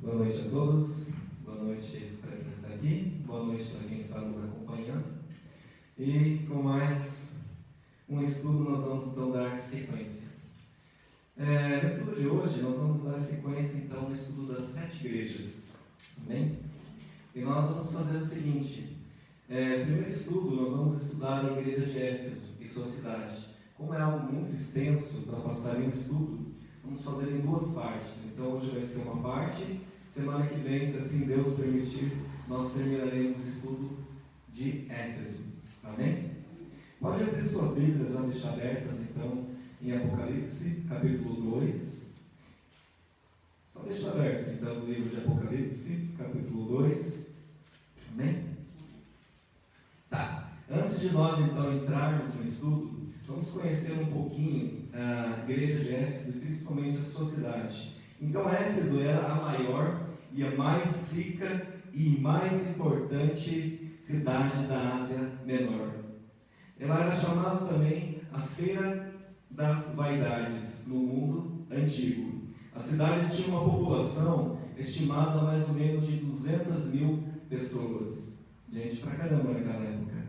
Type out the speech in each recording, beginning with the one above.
Boa noite a todos, boa noite para quem está aqui, boa noite para quem está nos acompanhando. E com mais um estudo nós vamos então dar sequência. No estudo de hoje nós vamos dar sequência então no estudo das 7 igrejas. Amém? E nós vamos fazer o seguinte, primeiro estudo nós vamos estudar a igreja de Éfeso e sua cidade. Como é algo muito extenso para passar em estudo, vamos fazer em 2 partes. Então hoje vai ser uma parte, semana que vem, se assim Deus permitir, nós terminaremos o estudo de Éfeso. Amém? Pode abrir suas Bíblias, já deixar abertas então em Apocalipse, capítulo 2. Só deixa aberto então o livro de Apocalipse, capítulo 2. Amém? Tá. Antes de nós então entrarmos no estudo, vamos conhecer um pouquinho a igreja de Éfeso e principalmente a sua cidade. Então Éfeso era a maior e a mais rica e mais importante cidade da Ásia Menor. Ela era chamada também a Feira das Vaidades no mundo antigo. A cidade tinha uma população estimada a mais ou menos de 200 mil pessoas. Gente, pra caramba naquela época.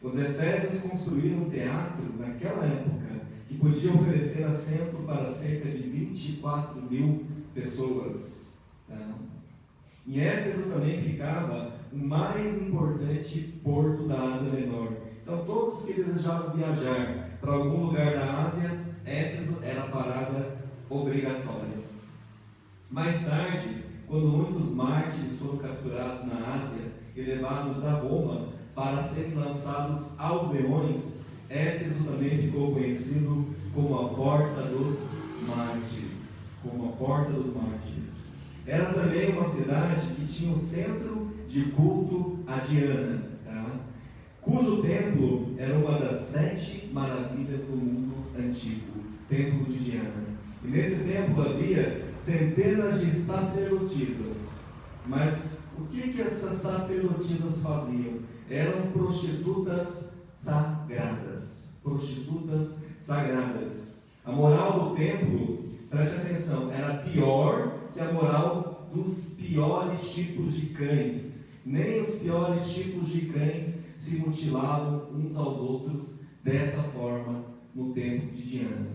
Os efésios construíram um teatro naquela época que podia oferecer assento para cerca de 24 mil pessoas. Tá? Em Éfeso também ficava o mais importante porto da Ásia Menor. Então todos que desejavam viajar para algum lugar da Ásia, Éfeso era a parada obrigatória. Mais tarde, quando muitos mártires foram capturados na Ásia e levados a Roma para serem lançados aos leões, Éfeso também ficou conhecido como a Porta dos Mártires. Como a Porta dos Mártires. Era também uma cidade que tinha um centro de culto a Diana, tá? Cujo templo era uma das 7 maravilhas do mundo antigo, templo de Diana. E nesse templo havia centenas de sacerdotisas. Mas o que essas sacerdotisas faziam? Eram prostitutas sagradas. Prostitutas sagradas. A moral do templo, preste atenção, era pior que a moral dos piores tipos de cães. Nem os piores tipos de cães se mutilavam uns aos outros dessa forma no templo de Diana.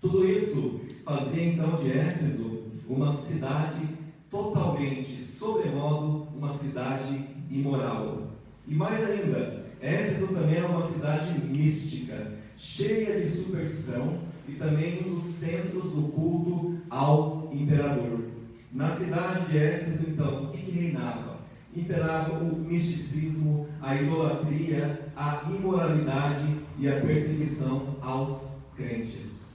Tudo isso fazia então de Éfeso uma cidade totalmente, sobremodo, uma cidade imoral. E mais ainda, Éfeso também era uma cidade mística, cheia de superstição e também um dos centros do culto ao imperador. Na cidade de Éfeso, então, o que reinava? Imperava o misticismo, a idolatria, a imoralidade e a perseguição aos crentes.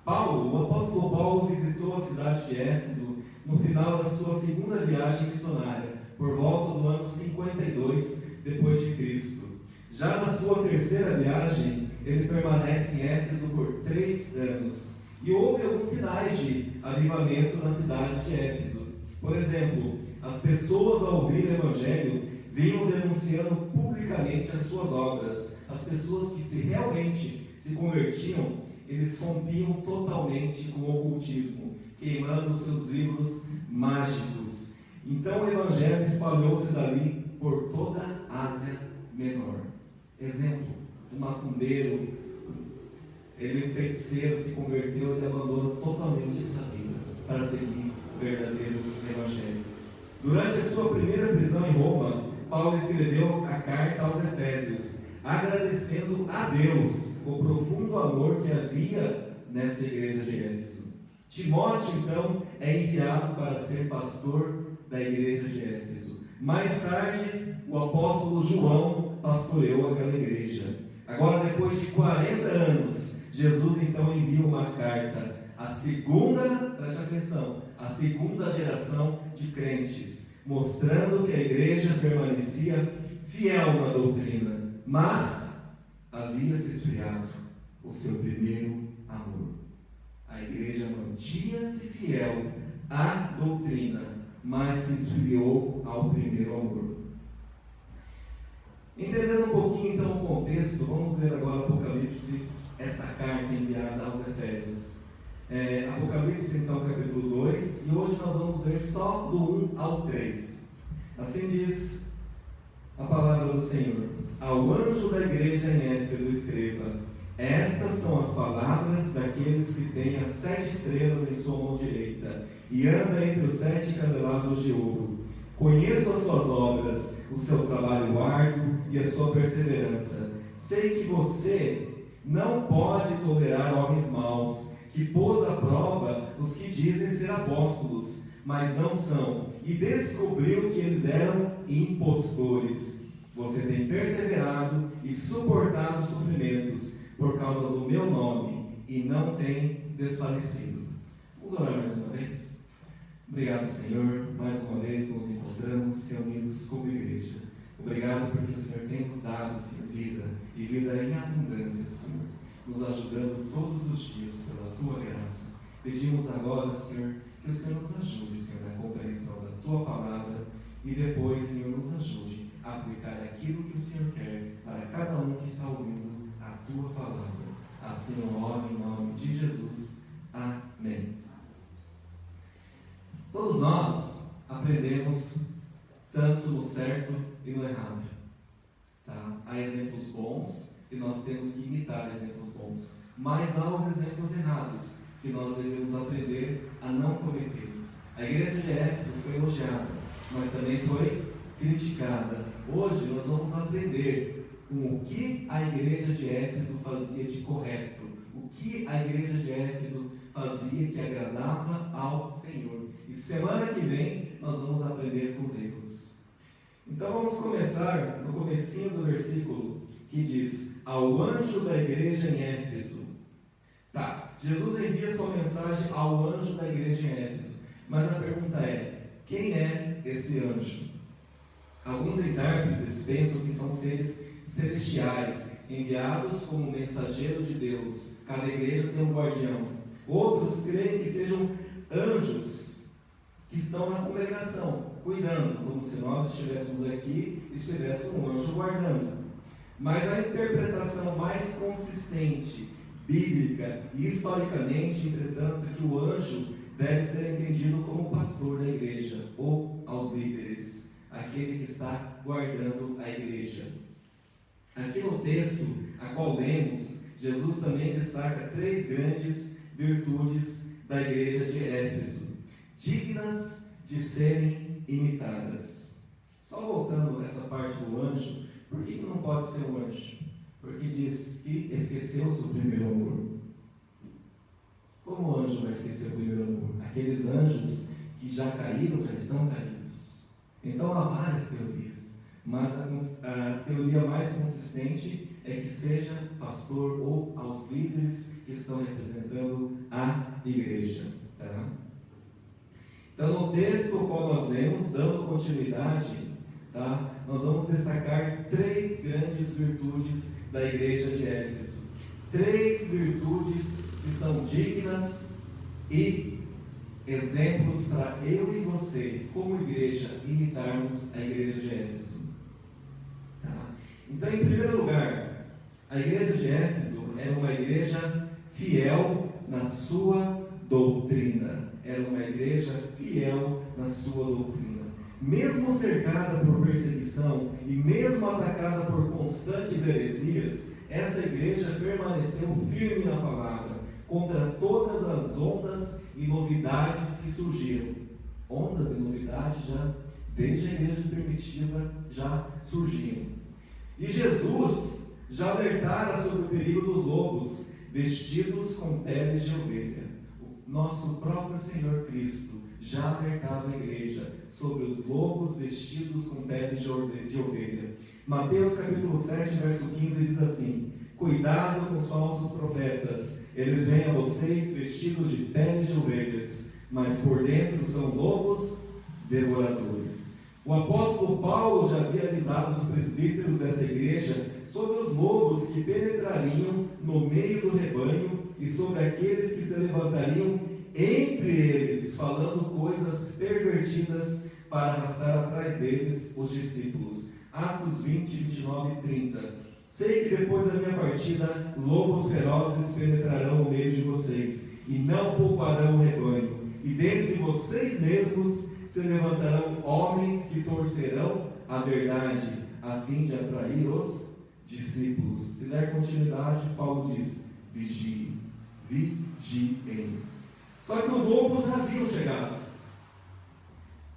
O apóstolo Paulo visitou a cidade de Éfeso no final da sua segunda viagem missionária, por volta do ano 52 depois de Cristo. Já na sua terceira viagem, ele permanece em Éfeso por 3 anos. E houve alguns sinais de avivamento na cidade de Éfeso. Por exemplo, as pessoas ao ouvir o Evangelho vinham denunciando publicamente as suas obras. As pessoas que realmente se convertiam, eles rompiam totalmente com o ocultismo, queimando seus livros mágicos. Então o Evangelho espalhou-se dali por toda a Ásia Menor. Exemplo, um macumbeiro, ele feiticeiro se converteu, ele abandonou totalmente essa vida para seguir o verdadeiro Evangelho. Durante a sua primeira prisão em Roma, Paulo escreveu a carta aos Efésios, agradecendo a Deus o profundo amor que havia nesta igreja de Éfeso. Timóteo, então, é enviado para ser pastor da igreja de Éfeso. Mais tarde, o apóstolo João pastoreou aquela igreja. Agora, depois de 40 anos, Jesus então envia uma carta, a segunda, preste atenção, a segunda geração de crentes, mostrando que a igreja permanecia fiel na doutrina, mas havia se esfriado o seu primeiro amor. A igreja mantinha-se fiel à doutrina, mas se esfriou ao primeiro amor. Entendendo um pouquinho então o contexto, vamos ler agora Apocalipse, esta carta enviada aos Efésios. Apocalipse, então, capítulo 2, e hoje nós vamos ver só do 1 ao 3. Assim diz a palavra do Senhor: ao anjo da igreja em Éfeso escreva: estas são as palavras daqueles que têm as 7 estrelas em sua mão direita e anda entre os 7 candelabros de ouro. Conheço as suas obras, o seu trabalho árduo e a sua perseverança. Sei que você não pode tolerar homens maus, que pôs à prova os que dizem ser apóstolos, mas não são, e descobriu que eles eram impostores. Você tem perseverado e suportado sofrimentos por causa do meu nome, e não tem desfalecido. Vamos orar mais uma vez? Obrigado, Senhor, mais uma vez nos encontramos reunidos como igreja. Obrigado porque o Senhor tem nos dado, Senhor, vida, e vida em abundância, Senhor, nos ajudando todos os dias pela Tua graça. Pedimos agora, Senhor, que o Senhor nos ajude, Senhor, na compreensão da Tua palavra, e depois, Senhor, nos ajude a aplicar aquilo que o Senhor quer para cada um que está ouvindo a Tua palavra. Assim eu oro em nome de Jesus. Amém. Todos nós aprendemos tanto no certo e no errado. Tá? Há exemplos bons e nós temos que imitar exemplos bons, mas há os exemplos errados que nós devemos aprender a não cometê-los. A igreja de Éfeso foi elogiada, mas também foi criticada. Hoje nós vamos aprender com o que a igreja de Éfeso fazia de correto, o que a igreja de Éfeso fazia que agradava ao Senhor. E semana que vem nós vamos aprender com os erros. Então vamos começar no comecinho do versículo que diz: ao anjo da igreja em Éfeso. Tá, Jesus envia sua mensagem ao anjo da igreja em Éfeso, mas a pergunta é: quem é esse anjo? Alguns intérpretes pensam que são seres celestiais, enviados como mensageiros de Deus. Cada igreja tem um guardião. Outros creem que sejam anjos que estão na congregação, cuidando, como se nós estivéssemos aqui e estivesse um anjo guardando. Mas a interpretação mais consistente, bíblica e historicamente, entretanto, é que o anjo deve ser entendido como pastor da igreja, ou aos líderes, aquele que está guardando a igreja. Aqui no texto a qual lemos, Jesus também destaca 3 grandes virtudes da igreja de Éfeso, dignas de serem imitadas. Só voltando nessa parte do anjo, por que não pode ser um anjo? Porque diz que esqueceu seu primeiro amor. Como o anjo vai esquecer o primeiro amor? Aqueles anjos que já caíram, já estão caídos. Então há várias teorias, mas a teoria mais consistente é que seja pastor ou aos líderes que estão representando a igreja. Tá? Então, no texto qual nós lemos, dando continuidade, tá? Nós vamos destacar 3 grandes virtudes da igreja de Éfeso. 3 virtudes que são dignas e exemplos para eu e você, como igreja, imitarmos a igreja de Éfeso. Tá? Então, em primeiro lugar, a igreja de Éfeso era uma igreja fiel na sua doutrina. Era uma igreja fiel na sua doutrina. Mesmo cercada por perseguição e mesmo atacada por constantes heresias, essa igreja permaneceu firme na palavra, contra todas as ondas e novidades que surgiram. Ondas e novidades já, desde a igreja primitiva, já surgiam. E Jesus já alertara sobre o perigo dos lobos, vestidos com peles de ovelha. O nosso próprio Senhor Cristo já alertava a igreja sobre os lobos vestidos com peles de ovelha. Mateus capítulo 7, verso 15 diz assim: cuidado com os falsos profetas, eles vêm a vocês vestidos de peles de ovelhas, mas por dentro são lobos devoradores. O apóstolo Paulo já havia avisado os presbíteros dessa igreja sobre os lobos que penetrariam no meio do rebanho e sobre aqueles que se levantariam entre eles, falando coisas pervertidas para arrastar atrás deles os discípulos. Atos 20, 29 e 30. Sei que depois da minha partida, lobos ferozes penetrarão no meio de vocês, e não pouparão o rebanho. E dentre vocês mesmos se levantarão homens que torcerão a verdade, a fim de atrair os discípulos. Se der continuidade, Paulo diz: vigiem, vigiem. Só que os lobos já haviam chegado.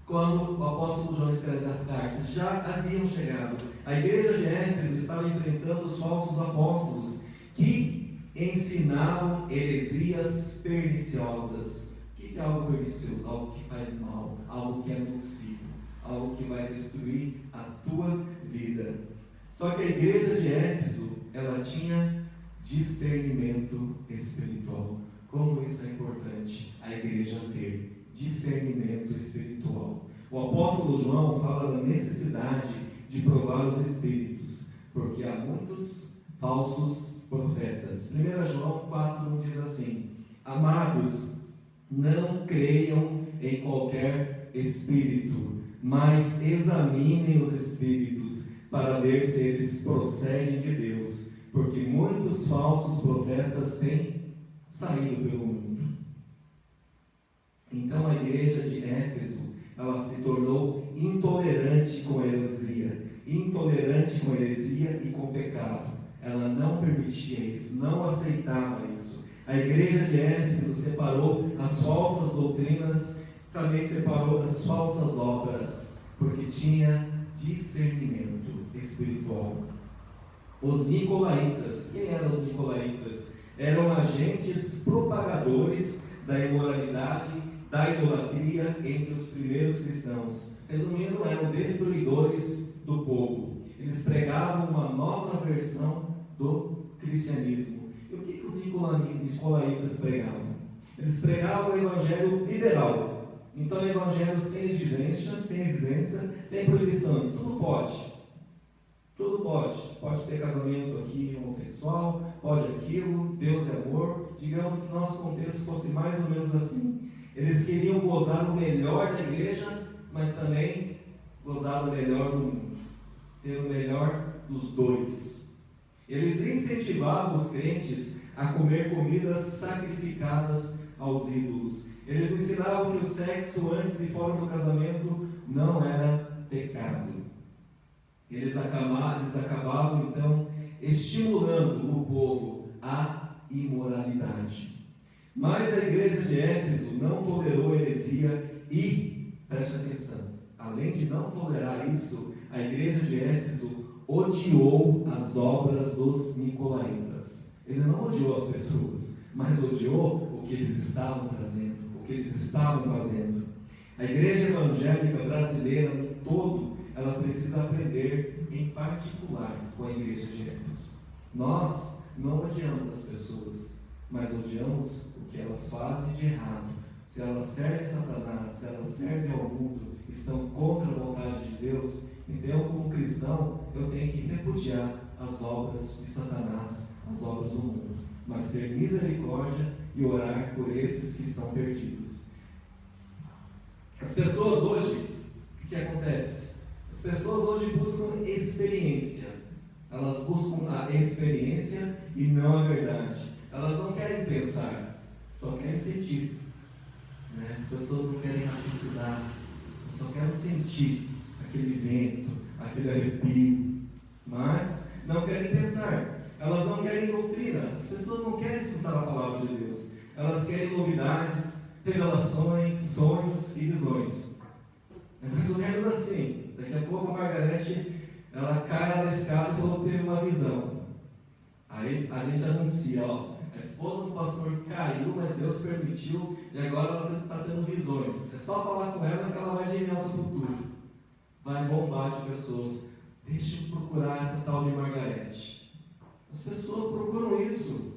Quando o apóstolo João escreve as cartas, já haviam chegado. A igreja de Éfeso estava enfrentando os falsos apóstolos que ensinavam heresias perniciosas. O que é algo pernicioso? Algo que faz mal, algo que é nocivo, algo que vai destruir a tua vida. Só que a igreja de Éfeso, ela tinha discernimento espiritual. Como isso é importante, a igreja ter discernimento espiritual. O apóstolo João fala da necessidade de provar os espíritos, porque há muitos falsos profetas. 1 João 4:1 diz assim: amados, não creiam em qualquer espírito, mas examinem os espíritos para ver se eles procedem de Deus, porque muitos falsos profetas têm saído pelo mundo. Então a igreja de Éfeso, ela se tornou intolerante com a heresia, e com o pecado. Ela não permitia isso, não aceitava isso. A igreja de Éfeso separou as falsas doutrinas, também separou das falsas obras, porque tinha discernimento espiritual. Os nicolaítas, quem eram os nicolaítas? Eram agentes propagadores da imoralidade, da idolatria entre os primeiros cristãos. Resumindo, eram destruidores do povo. Eles pregavam uma nova versão do cristianismo. E o que os nicolaítas pregavam? Eles pregavam o evangelho liberal. Então, o evangelho sem exigência, sem proibições. Tudo pode. Tudo pode. Pode ter casamento aqui homossexual, pode aquilo, Deus é amor. Digamos que nosso contexto fosse mais ou menos assim. Eles queriam gozar o melhor da igreja, mas também gozar o melhor do mundo. Ter o melhor dos dois. Eles incentivavam os crentes a comer comidas sacrificadas aos ídolos. Eles ensinavam que o sexo antes e fora do casamento não era pecado. Eles acabavam então estimulando o povo à imoralidade. Mas a igreja de Éfeso não tolerou heresia e, preste atenção, além de não tolerar isso, a igreja de Éfeso odiou as obras dos nicolaítas. Ele não odiou as pessoas, mas odiou o que eles estavam trazendo, o que eles estavam fazendo. A igreja evangélica brasileira, no todo, ela precisa aprender em particular com a igreja de Éfeso. Nós não odiamos as pessoas, mas odiamos o que elas fazem de errado. Se elas servem a Satanás, se elas servem ao mundo, estão contra a vontade de Deus, então eu, como cristão, eu tenho que repudiar as obras de Satanás, as obras do mundo, mas ter misericórdia e orar por esses que estão perdidos. As pessoas hoje, o que acontece? As pessoas hoje buscam experiência. Elas buscam a experiência e não a verdade. Elas não querem pensar, só querem sentir. As pessoas não querem raciocinar, só querem sentir aquele vento, aquele arrepio, mas não querem pensar. Elas não querem doutrina. As pessoas não querem escutar a palavra de Deus. Elas querem novidades, revelações, sonhos e visões. É mais ou menos assim. Daqui a pouco a Margarete, ela cai na escada e falou que teve uma visão. Aí a gente anuncia, a esposa do pastor caiu, mas Deus permitiu, e agora ela está tendo visões. É só falar com ela que ela vai gerar o seu futuro. Vai bombar de pessoas. Deixa eu procurar essa tal de Margarete. As pessoas procuram isso.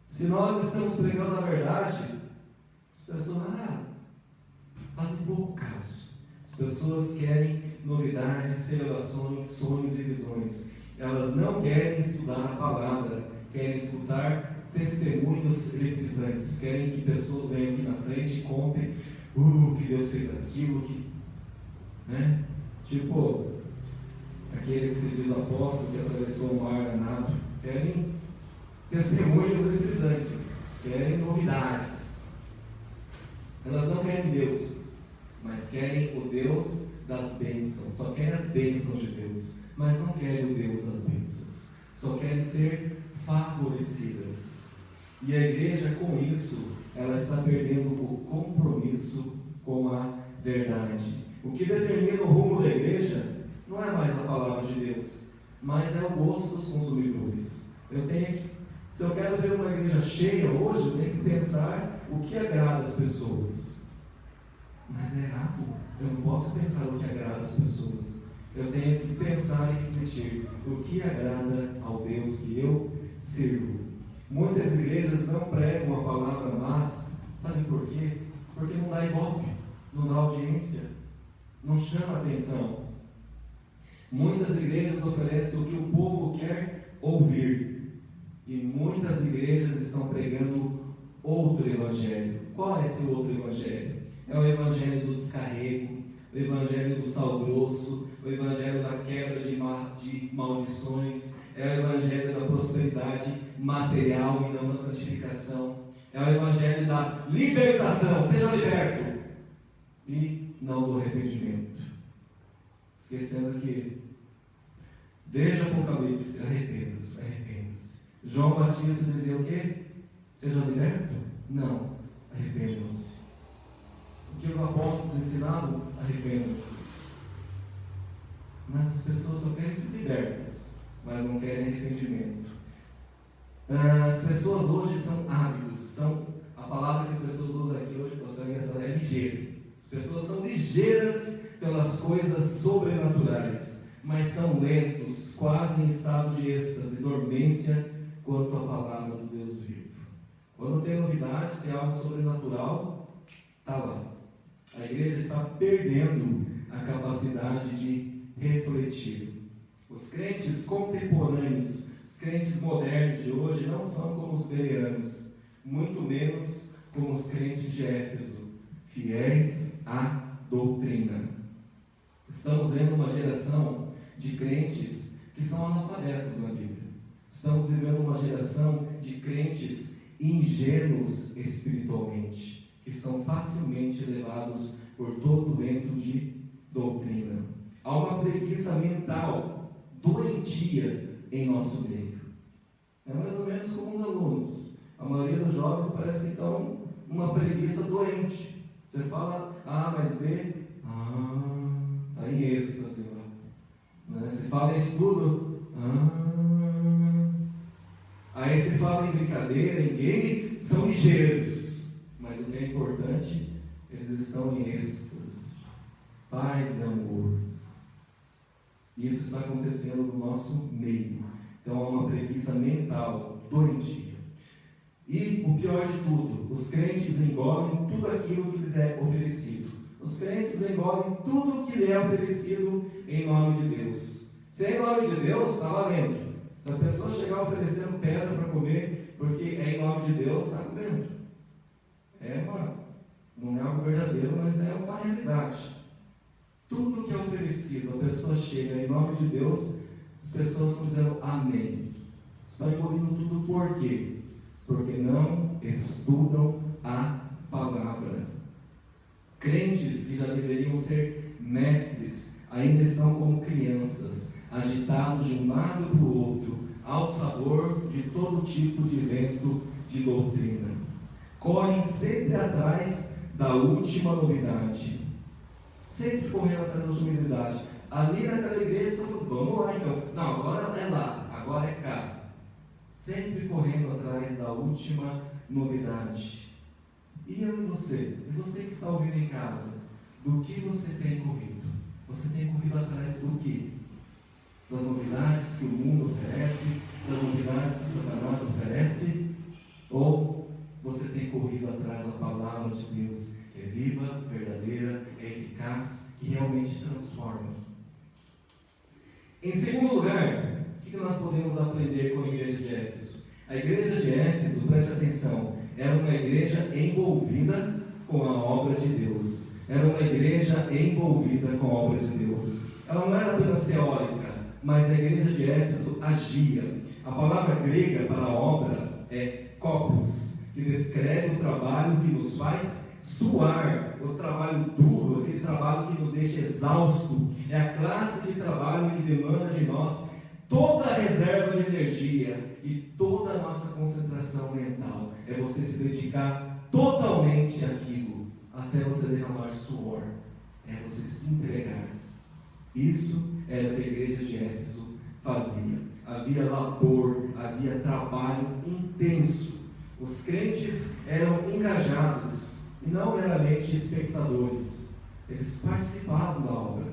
Se nós estamos pregando a verdade, as pessoas fazem pouco caso. As pessoas querem novidades, revelações, sonhos e visões. Elas não querem estudar a palavra, querem escutar testemunhos eletrizantes, querem que pessoas venham aqui na frente e contem que Deus fez aquilo, tipo aquele que se diz apóstolo que atravessou o mar nado. Querem testemunhos eletrizantes, querem novidades. Elas não querem Deus, mas querem o Deus das bênçãos. Só querem as bênçãos de Deus, mas não querem o Deus das bênçãos. Só querem ser favorecidas. E a igreja, com isso, ela está perdendo o compromisso com a verdade. O que determina o rumo da igreja não é mais a palavra de Deus, mas é o gosto dos consumidores. Se eu quero ver uma igreja cheia hoje, eu tenho que pensar o que agrada as pessoas. Mas é errado. Eu não posso pensar o que agrada as pessoas. Eu tenho que pensar e refletir o que agrada ao Deus que eu sirvo. Muitas igrejas não pregam a palavra, mas sabe por quê? Porque não dá ibope, não dá audiência, não chama atenção. Muitas igrejas oferecem o que o povo quer ouvir. E muitas igrejas estão pregando outro evangelho. Qual é esse outro evangelho? É o evangelho do descarrego, o evangelho do sal grosso, o evangelho da quebra de maldições, é o evangelho da prosperidade material e não da santificação, é o evangelho da libertação, seja liberto, e não do arrependimento. Esquecendo que desde o Apocalipse, arrependa-se, arrependa-se. João Batista dizia o quê? Seja liberto? Não, arrependam-se. O que os apóstolos ensinavam? Arrependam-se. Mas as pessoas só querem ser libertas, mas não querem arrependimento. As pessoas hoje são ávidos, a palavra que as pessoas usam aqui hoje, é ligeiro. As pessoas são ligeiras pelas coisas sobrenaturais, mas são lentos, quase em estado de êxtase, dormência, quanto à palavra do Deus vivo. Quando tem novidade, tem algo sobrenatural, está lá. A igreja está perdendo a capacidade de refletir. Os crentes contemporâneos, os crentes modernos de hoje não são como os bereanos, muito menos como os crentes de Éfeso, fiéis à doutrina. Estamos vendo uma geração de crentes que são analfabetos na Bíblia. Estamos vivendo uma geração de crentes ingênuos espiritualmente, que são facilmente levados por todo o vento de doutrina. Há uma preguiça mental doentia em nosso meio. É mais ou menos como os alunos. A maioria dos jovens parece que estão numa preguiça doente. Você fala A mais B, está em êxtase. Né? Se fala em estudo, aí se fala em brincadeira, em game, são ligeiros. Mas o que é importante, eles estão em êxtase. Paz e amor. Isso está acontecendo no nosso meio. Então há uma preguiça mental doentia. E o pior de tudo, os crentes engolem tudo aquilo que lhes é oferecido. Os crentes engolem tudo que lhe é oferecido em nome de Deus. Se é em nome de Deus, está valendo. Se a pessoa chegar oferecendo pedra para comer, porque é em nome de Deus, está comendo. Não é algo verdadeiro, mas é uma realidade. Tudo que é oferecido, a pessoa chega em nome de Deus, as pessoas estão dizendo amém. Estão engolindo tudo por quê? Porque não estudam a palavra. Crentes que já deveriam ser mestres, ainda estão como crianças, agitados de um lado para o outro, ao sabor de todo tipo de vento de doutrina. Correm sempre atrás da última novidade. Sempre correndo atrás da última novidade. Ali naquela igreja, vamos lá então. Não, agora é lá, agora é cá. Sempre correndo atrás da última novidade. E eu e você? E você que está ouvindo em casa? Do que você tem corrido? Você tem corrido atrás do quê? Das novidades que o mundo oferece? Das novidades que Satanás oferece? Ou você tem corrido atrás da palavra de Deus, que é viva, verdadeira, é eficaz, que realmente transforma? Em segundo lugar, o que nós podemos aprender com a igreja de Éfeso? A igreja de Éfeso, preste atenção, era uma igreja envolvida com a obra de Deus. Era uma igreja envolvida com a obra de Deus. Ela não era apenas teórica, mas a igreja de Éfeso agia. A palavra grega para a obra é kopos, que descreve o trabalho que nos faz suar, o trabalho duro, aquele trabalho que nos deixa exausto. É a classe de trabalho que demanda de nós toda a reserva de energia e toda a nossa concentração mental. É você se dedicar totalmente àquilo, até você derramar suor. É você se entregar. Isso era o que a igreja de Éfeso fazia. Havia labor, havia trabalho intenso. Os crentes eram engajados e não meramente espectadores. Eles participavam da obra.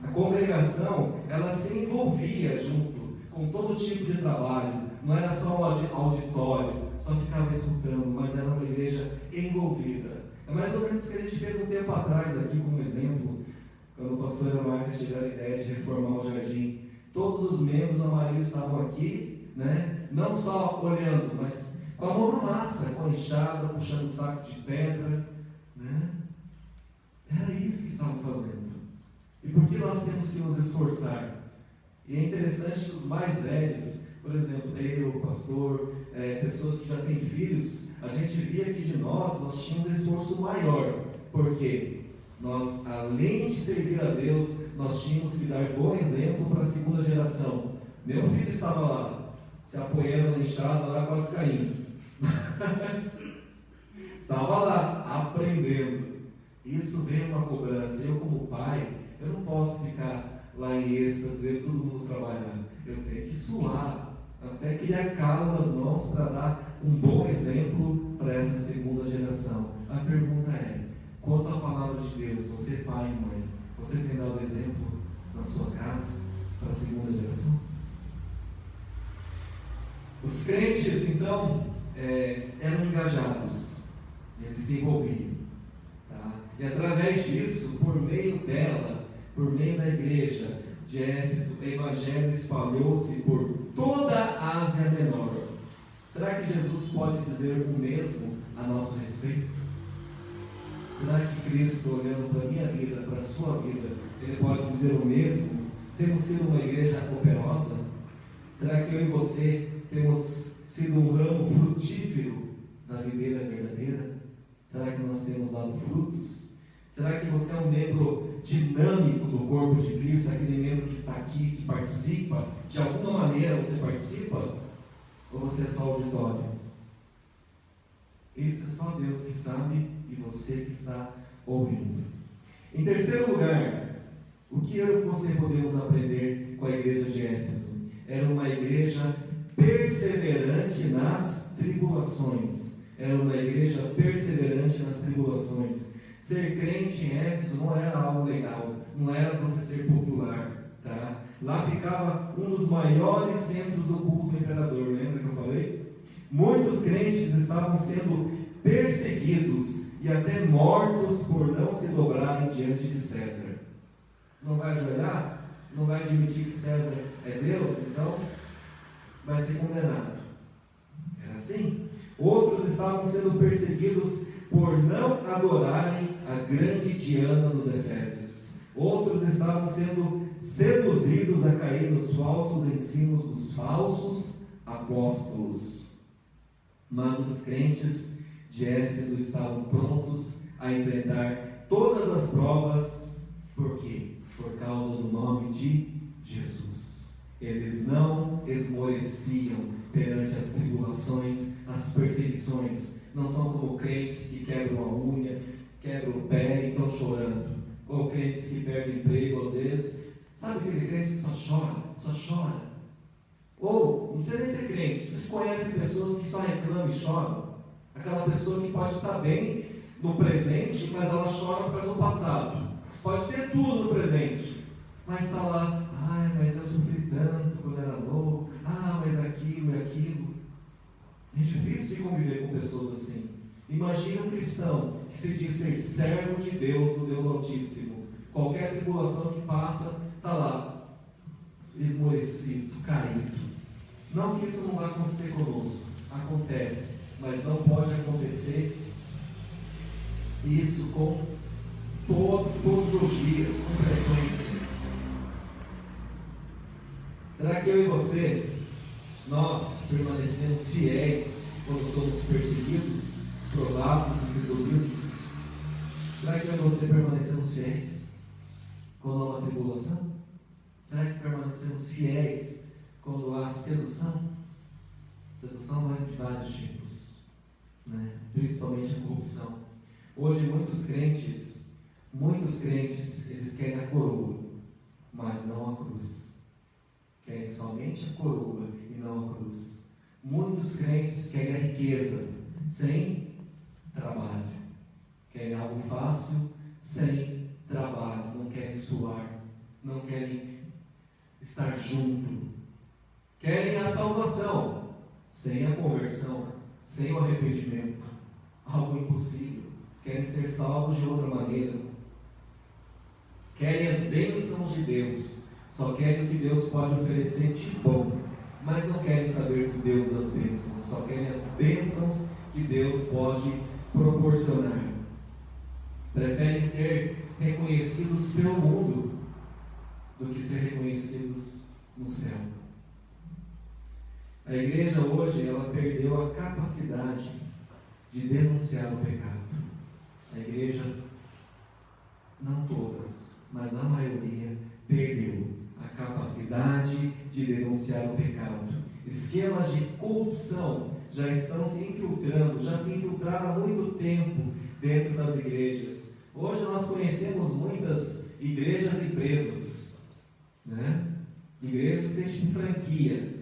A congregação, ela se envolvia junto com todo tipo de trabalho. Não era só um auditório, só ficava escutando, mas era uma igreja envolvida. É mais ou menos o que a gente fez um tempo atrás aqui, como exemplo, quando o pastor e a Marta tiveram a ideia de reformar o jardim. Todos os membros da Maria estavam aqui, né? Não só olhando, mas com a mão na massa, com a enxada, puxando o saco de pedra, né? Era isso que estavam fazendo. E por que nós temos que nos esforçar? E é interessante que os mais velhos, por exemplo, eu, o pastor, pessoas que já têm filhos, a gente via que de nós tínhamos esforço maior. Por quê? Nós, além de servir a Deus, nós tínhamos que dar bom exemplo para a segunda geração. Meu filho estava lá, se apoiando na enxada, lá quase caindo. Mas estava lá, aprendendo. Isso veio uma cobrança. Eu, como pai, eu não posso ficar lá em êxtase, ver todo mundo trabalhar. Eu tenho que suar, até criar calo nas mãos para dar um bom exemplo para essa segunda geração. A pergunta é: quanto à palavra de Deus, você, pai e mãe, você tem dado exemplo na sua casa para a segunda geração? Os crentes, então, eram engajados, eles se envolviam. Tá? E através disso, por meio dela, por meio da igreja de Éfeso, o evangelho espalhou-se por toda a Ásia Menor. Será que Jesus pode dizer o mesmo a nosso respeito? Será que Cristo, olhando para a minha vida, para a sua vida, Ele pode dizer o mesmo? Temos sido uma igreja operosa? Será que eu e você temos sido um ramo frutífero da videira verdadeira? Será que nós temos dado frutos? Será que você é um membro dinâmico do corpo de Cristo, aquele membro que está aqui, que participa? De alguma maneira você participa? Ou você é só auditório? Isso é só Deus que sabe e você que está ouvindo. Em terceiro lugar, o que eu e você podemos aprender com a igreja de Éfeso? Era uma igreja perseverante nas tribulações. Era uma igreja perseverante nas tribulações. Ser crente em Éfeso não era algo legal, não era você ser popular, tá? Lá ficava um dos maiores centros do culto do imperador, lembra que eu falei? Muitos crentes estavam sendo perseguidos e até mortos por não se dobrarem diante de César. Não vai ajoelhar? Não vai admitir que César é Deus? Então vai ser condenado. Era assim. Outros estavam sendo perseguidos por não adorarem a grande Diana dos Efésios. Outros estavam sendo seduzidos a cair nos falsos ensinos dos falsos apóstolos. Mas os crentes de Éfeso estavam prontos a enfrentar todas as provas. Por quê? Por causa do nome de Jesus. Eles não esmoreciam perante as tribulações, as perseguições. Não são como crentes que quebram a unha, quebram o pé e estão chorando. Ou crentes que perdem emprego às vezes. Sabe aquele crente que só chora? Ou, não precisa nem ser crente, vocês conhecem pessoas que só reclamam e choram? Aquela pessoa que pode estar bem no presente, mas ela chora por causa do passado. Pode ter tudo no presente, mas está lá: ai, mas eu sofri tanto quando era novo, mas aquilo e aquilo. É difícil de conviver com pessoas assim. Imagine um cristão que se diz ser servo de Deus, do Deus Altíssimo. Qualquer tribulação que passa, está lá, esmorecido, caído. Não que isso não vai acontecer conosco, acontece, mas não pode acontecer isso com todos os dias, com frequência. Será que eu e você, nós permanecemos fiéis quando somos perseguidos, provados e seduzidos? Será que eu e você permanecemos fiéis quando há uma tribulação? Será que permanecemos fiéis quando há sedução? Sedução é de vários tipos, né? Principalmente a corrupção. Hoje muitos crentes, eles querem a coroa, mas não a cruz. Querem somente a coroa e não a cruz. Muitos crentes querem a riqueza sem trabalho. Querem algo fácil sem trabalho. Não querem suar, não querem estar junto. Querem a salvação sem a conversão, sem o arrependimento. Algo impossível. Querem ser salvos de outra maneira. Querem as bênçãos de Deus. Só querem o que Deus pode oferecer de bom. Mas não querem saber do Deus das bênçãos. Só querem as bênçãos que Deus pode proporcionar. Preferem ser reconhecidos pelo mundo do que ser reconhecidos no céu. A igreja hoje, ela perdeu a capacidade de denunciar o pecado. A igreja, não todas, mas a maioria, perdeu a capacidade de denunciar o pecado. Esquemas de corrupção já estão se infiltrando, já se infiltraram há muito tempo dentro das igrejas. Hoje nós conhecemos muitas igrejas empresas, né? Igrejas que têm tipo franquia.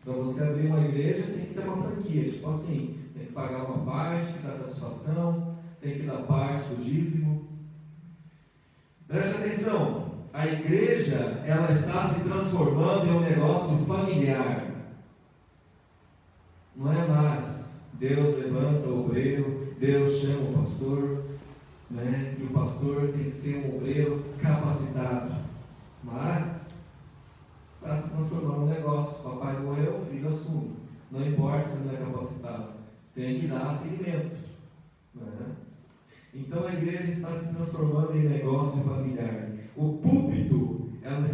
Para você abrir uma igreja tem que ter uma franquia, tipo assim, tem que pagar uma parte que dá satisfação, tem que dar parte do dízimo. Preste atenção, a igreja, ela está se transformando em um negócio familiar. Não é mais Deus levanta o obreiro, Deus chama o pastor, né? E o pastor tem que ser um obreiro capacitado. Mas está se transformando em um negócio. Papai morreu, o filho assume. Não importa se não é capacitado, tem que dar seguimento, né? Então a igreja está se transformando em negócio familiar. O púlpito,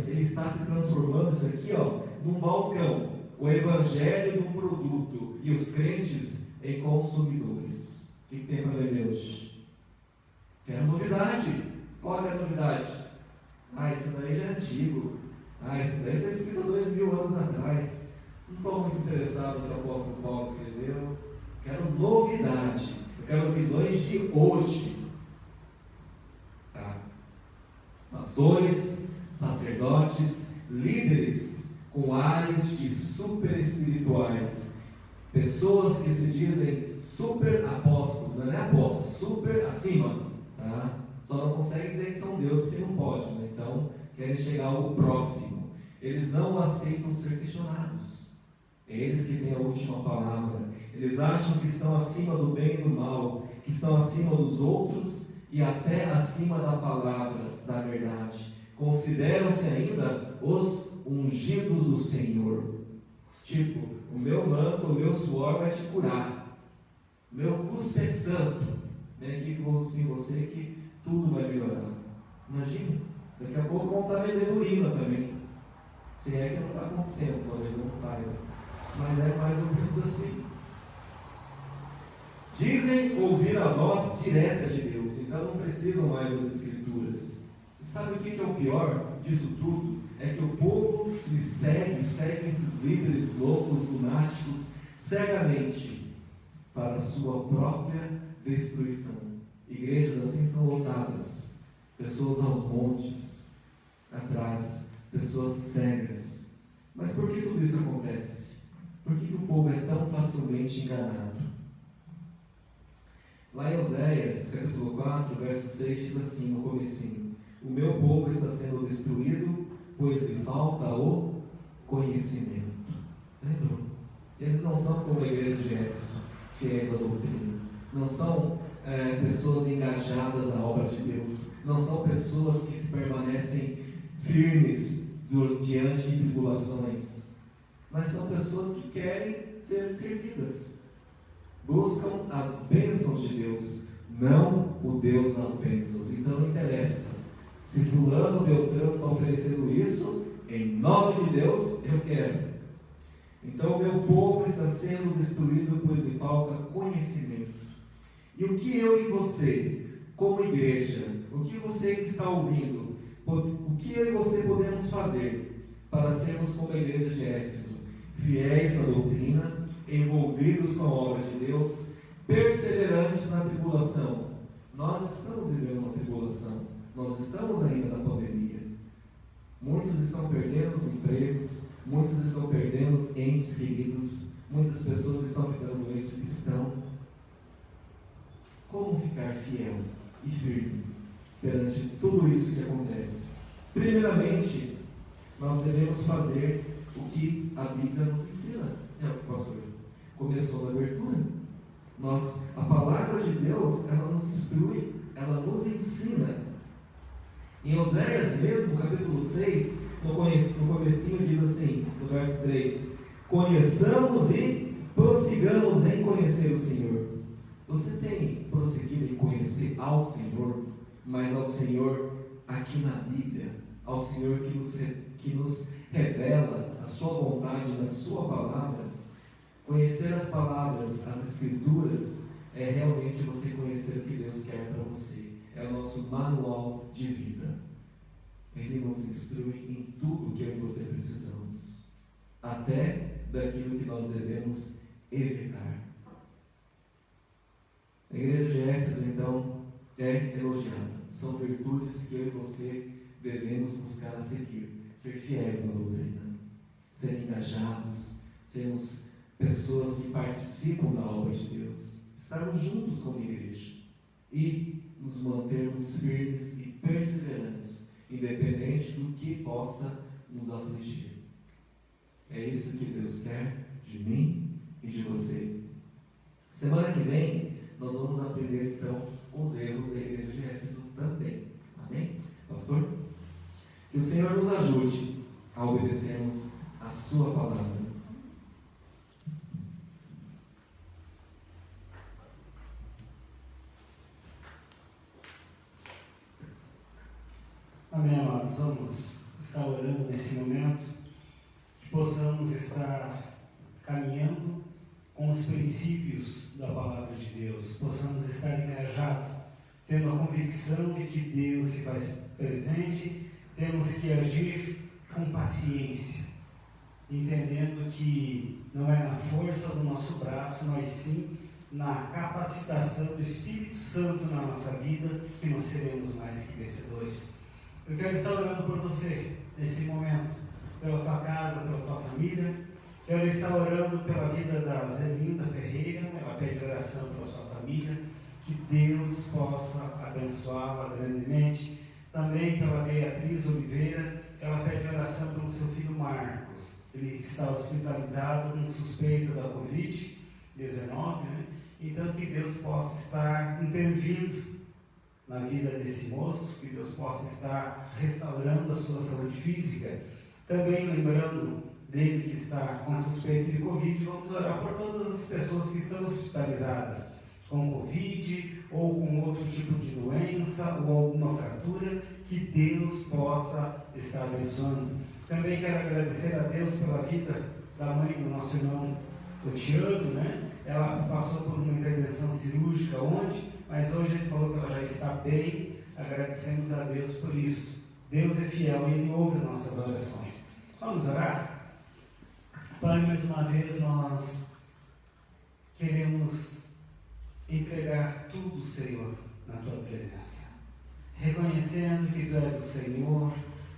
ele está se transformando, isso aqui, num balcão. O evangelho num produto e os crentes em consumidores. O que tem para ler hoje? Quero novidade. Qual é a novidade? Isso daí já é antigo. Isso daí foi escrito há 2000 anos atrás. Não estou muito interessado no que o apóstolo Paulo escreveu. Quero novidade. Eu quero visões de hoje. Tá? Pastores, sacerdotes, líderes com ares de super espirituais. Pessoas que se dizem super apóstolos. Não é apóstolos, super acima. Tá? Só não conseguem dizer que são Deus porque não pode, né? Então querem chegar ao próximo. Eles não aceitam ser questionados. É eles que têm a última palavra. Eles acham que estão acima do bem e do mal, que estão acima dos outros e até acima da palavra, da verdade. Consideram-se ainda os ungidos do Senhor. Tipo, o meu manto, o meu suor vai te curar. O meu cuspe é santo. Vem aqui que eu vou cuspir em você que tudo vai melhorar. Imagina, daqui a pouco vão estar vendendo urina também. Se é que não está acontecendo, talvez eu não saiba. Mas é mais ou menos assim. Dizem ouvir a voz direta de Deus, então não precisam mais das Escrituras. E sabe o que é o pior disso tudo? É que o povo lhe segue esses líderes loucos, lunáticos, cegamente, para a sua própria destruição. Igrejas assim são lotadas, pessoas aos montes, atrás, pessoas cegas. Mas por que tudo isso acontece? Por que o povo é tão facilmente enganado? Lá em Oséias, capítulo 4, verso 6, diz assim, no comecinho: o meu povo está sendo destruído, pois lhe falta o conhecimento. Lembram? Eles não são como a igreja de Éfeso, fiéis à doutrina. Não são pessoas engajadas à obra de Deus. Não são pessoas que se permanecem firmes diante de tribulações. Mas são pessoas que querem ser servidas. Buscam as bênçãos de Deus, não o Deus das bênçãos. Então não interessa. Se fulano, Beltrano está oferecendo isso, em nome de Deus, eu quero. Então, o meu povo está sendo destruído, pois lhe falta conhecimento. E o que eu e você, como igreja, o que você que está ouvindo, o que eu e você podemos fazer para sermos como a igreja de Éfeso, fiéis na doutrina, envolvidos com a obra de Deus, perseverantes na tribulação? Nós estamos vivendo uma tribulação, nós estamos ainda na pandemia. Muitos estão perdendo os empregos, muitos estão perdendo os entes queridos, muitas pessoas estão ficando doentes, estão. Como ficar fiel e firme perante tudo isso que acontece? Primeiramente, nós devemos fazer o que a Bíblia nos ensina. É o que o pastor começou na abertura. A palavra de Deus, ela nos instrui, ela nos ensina. Em Oséias mesmo, capítulo 6, no comecinho diz assim, no verso 3: conheçamos e prossigamos em conhecer o Senhor. Você tem prosseguido em conhecer ao Senhor, mas ao Senhor aqui na Bíblia, ao Senhor que nos revela a sua vontade na sua palavra? Conhecer as palavras, as Escrituras, é realmente você conhecer o que Deus quer para você. É o nosso manual de vida. Ele nos instrui em tudo que eu e você precisamos, até daquilo que nós devemos evitar. A igreja de Éfeso, então, é elogiada. São virtudes que eu e você devemos buscar a seguir. Ser fiéis na doutrina, ser engajados, sermos pessoas que participam da obra de Deus, estarmos juntos como igreja e nos mantermos firmes e perseverantes, independente do que possa nos afligir. É isso que Deus quer de mim e de você. Semana que vem, nós vamos aprender então os erros da igreja de Éfeso também. Amém? Pastor? Que o Senhor nos ajude a obedecermos a sua palavra. Amém, amados. Vamos estar orando nesse momento, que possamos estar caminhando com os princípios da palavra de Deus, possamos estar engajados, tendo a convicção de que Deus se faz presente, temos que agir com paciência, entendendo que não é na força do nosso braço, mas sim na capacitação do Espírito Santo na nossa vida, que nós seremos mais que vencedores. Eu quero estar orando por você, nesse momento, pela tua casa, pela tua família. Quero estar orando pela vida da Zelinda Ferreira, ela pede oração pela sua família, que Deus possa abençoá-la grandemente. Também pela Beatriz Oliveira, ela pede oração pelo seu filho Marcos. Ele está hospitalizado com suspeita da Covid-19, né? Então que Deus possa estar intervindo na vida desse moço, que Deus possa estar restaurando a sua saúde física. Também lembrando dele que está com suspeita de Covid, vamos orar por todas as pessoas que estão hospitalizadas com Covid ou com outro tipo de doença ou alguma fratura, que Deus possa estar abençoando. Também quero agradecer a Deus pela vida da mãe do nosso irmão Otiano, né? Ela passou por uma intervenção cirúrgica ontem, mas hoje ele falou que ela já está bem. Agradecemos a Deus por isso. Deus é fiel e Ele ouve nossas orações. Vamos orar? Pai, mais uma vez nós queremos entregar tudo, Senhor, na Tua presença, reconhecendo que Tu és o Senhor,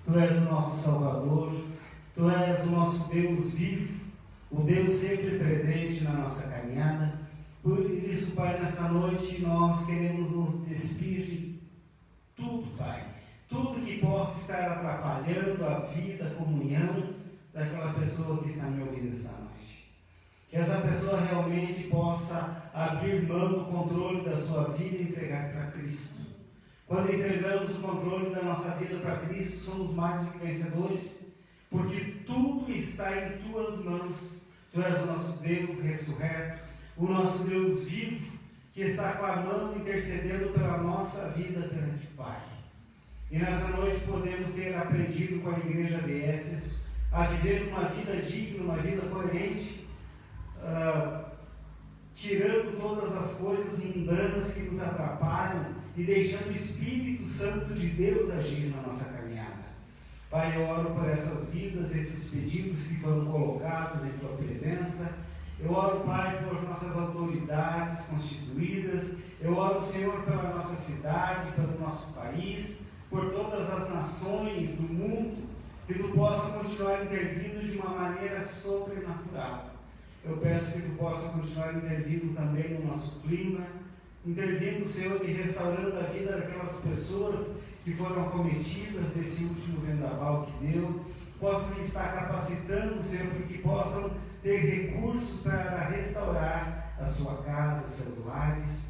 Tu és o nosso Salvador, Tu és o nosso Deus vivo, o Deus sempre presente na nossa caminhada. Por isso, Pai, nessa noite nós queremos nos despir de tudo, Pai, tudo que possa estar atrapalhando a vida, a comunhão daquela pessoa que está me ouvindo essa noite. Que essa pessoa realmente possa abrir mão do controle da sua vida e entregar para Cristo. Quando entregamos o controle da nossa vida para Cristo, somos mais do que vencedores, porque tudo está em Tuas mãos. Tu és o nosso Deus ressurreto, o nosso Deus vivo, que está clamando, intercedendo pela nossa vida perante o Pai. E nessa noite podemos ter aprendido com a igreja de Éfeso a viver uma vida digna, uma vida coerente, tirando todas as coisas mundanas que nos atrapalham e deixando o Espírito Santo de Deus agir na nossa caminhada. Pai, eu oro por essas vidas, esses pedidos que foram colocados em Tua presença. Eu oro, Pai, por nossas autoridades constituídas. Eu oro, Senhor, pela nossa cidade, pelo nosso país, por todas as nações do mundo, que Tu possa continuar intervindo de uma maneira sobrenatural. Eu peço que Tu possa continuar intervindo também no nosso clima, intervindo, Senhor, e restaurando a vida daquelas pessoas que foram acometidas desse último vendaval que deu, possam estar capacitando, Senhor, para que possam ter recursos para restaurar a sua casa, os seus lares.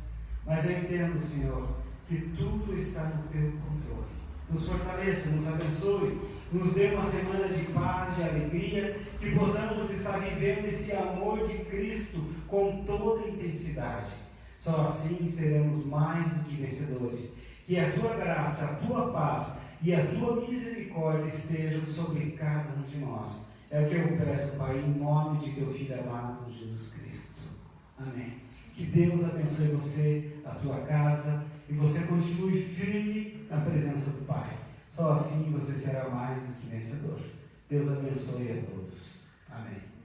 Mas eu entendo, Senhor, que tudo está no Teu controle. Nos fortaleça, nos abençoe, nos dê uma semana de paz, de alegria, que possamos estar vivendo esse amor de Cristo com toda intensidade. Só assim seremos mais do que vencedores. Que a Tua graça, a Tua paz e a Tua misericórdia estejam sobre cada um de nós. É o que eu peço, Pai, em nome de Teu Filho amado, Jesus Cristo. Amém. Que Deus abençoe você, a tua casa, e você continue firme na presença do Pai. Só assim você será mais do que vencedor. Deus abençoe a todos. Amém.